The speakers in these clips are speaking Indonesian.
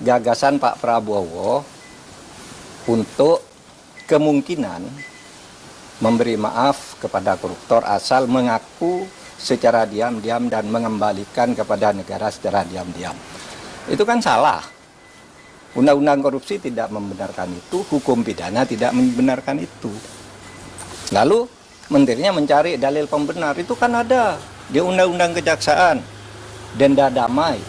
gagasan Pak Prabowo untuk kemungkinan memberi maaf kepada koruptor asal mengaku secara diam-diam dan mengembalikan kepada negara secara diam-diam. Itu kan salah. Undang-undang korupsi tidak membenarkan itu, hukum pidana tidak membenarkan itu. Lalu menterinya mencari dalil pembenar, itu kan ada di undang-undang kejaksaan, denda damai.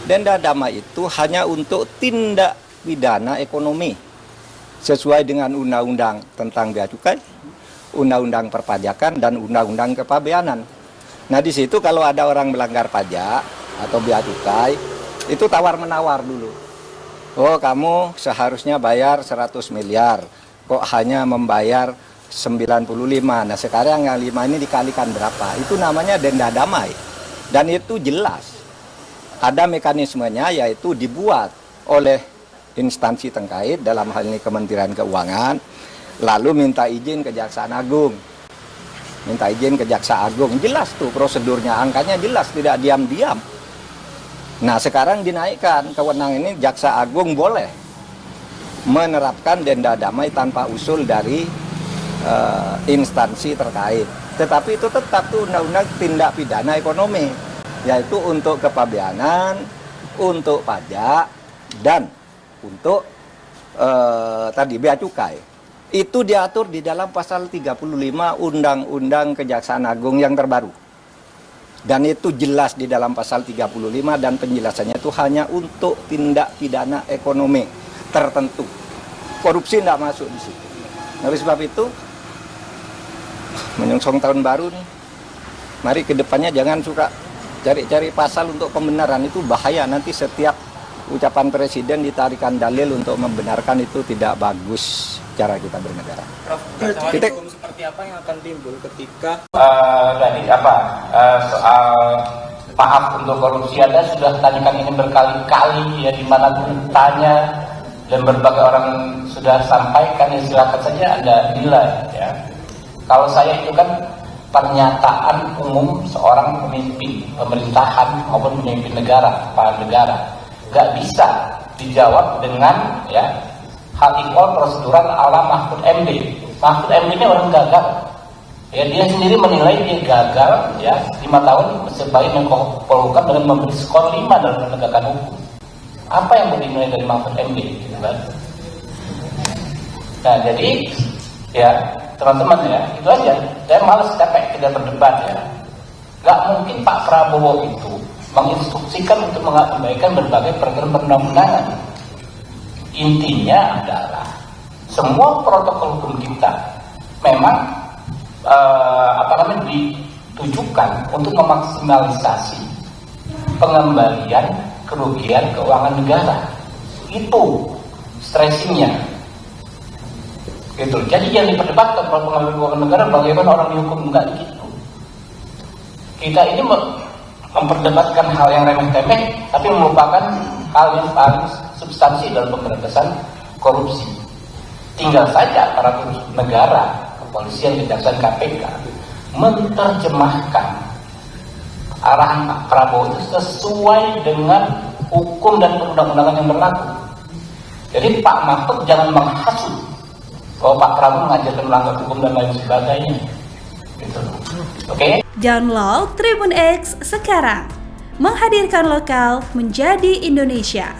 Denda damai itu hanya untuk tindak pidana ekonomi sesuai dengan undang-undang tentang bea cukai, undang-undang perpajakan, dan undang-undang kepabeanan. Nah di situ kalau ada orang melanggar pajak atau bea cukai, itu tawar-menawar dulu. Oh kamu seharusnya bayar 100 miliar, kok hanya membayar 95. Nah sekarang yang 5 ini dikalikan berapa? Itu namanya denda damai. Dan itu jelas. Ada mekanismenya, yaitu dibuat oleh instansi terkait, dalam hal ini Kementerian Keuangan, lalu minta izin Kejaksaan Agung. Minta izin ke Jaksa Agung, jelas tuh prosedurnya, angkanya jelas, tidak diam-diam. Nah sekarang dinaikkan, kewenangan ini Jaksa Agung boleh menerapkan denda damai tanpa usul dari instansi terkait. Tetapi itu tetap tuh undang-undang tindak pidana ekonomi, yaitu untuk kepabeanan, untuk pajak, dan untuk tadi bea cukai. Itu diatur di dalam pasal 35 Undang-Undang Kejaksaan Agung yang terbaru. Dan itu jelas di dalam pasal 35, dan penjelasannya itu hanya untuk tindak pidana ekonomi tertentu. Korupsi tidak masuk di situ. Oleh sebab itu, menyongsong tahun baru nih, mari ke depannya jangan suka cari-cari pasal untuk pembenaran, itu bahaya. Nanti setiap ucapan presiden ditarikan dalil untuk membenarkan, itu tidak bagus cara kita bernegara. Prof, kita seperti apa yang akan timbul ketika soal maaf untuk korupsi? Anda sudah tanyakan ini berkali-kali ya, dimanapun tanya dan berbagai orang sudah sampaikan, ya silakan saja Anda nilai ya. Kalau saya itu kan pernyataan umum seorang pemimpin pemerintahan maupun pemimpin negara, kepala negara, nggak bisa dijawab dengan ya hal equal prosedural ala Mahfud MD. Mahfud MD ini orang gagal. Ya, dia sendiri menilai dia gagal ya 5 tahun sebagai Menko Polhukam dengan memberi skor 5 dalam penegakan hukum. Apa yang mau dinilai dari Mahfud MD? Gitu kan? Nah jadi ya teman-teman ya, itu aja. Saya malas capek tidak berdebat ya. Gak mungkin Pak Prabowo itu menginstruksikan untuk mengabaikan berbagai peraturan perundang-undangan. Intinya adalah semua protokol hukum kita memang ditujukan untuk memaksimalisasi pengembalian kerugian keuangan negara. Itu stressingnya. Gitu. Jadi yang diperdebatkan kalau pengembalian keuangan negara bagaimana orang dihukum, enggak gitu. Kita ini memperdebatkan hal yang remeh-temeh, tapi melupakan hal yang paling substansi dalam pemberantasan korupsi. Tinggal saja para negara, kepolisian, kejaksaan, KPK menerjemahkan arahan Pak Prabowo itu sesuai dengan hukum dan perundang-undangan yang berlaku. Jadi Pak Mahfud jangan menghasut bahwa Pak Prabowo mengajarkan melanggar hukum dan lain sebagainya. Gitu. Oke? Download Tribun X sekarang, menghadirkan lokal menjadi Indonesia.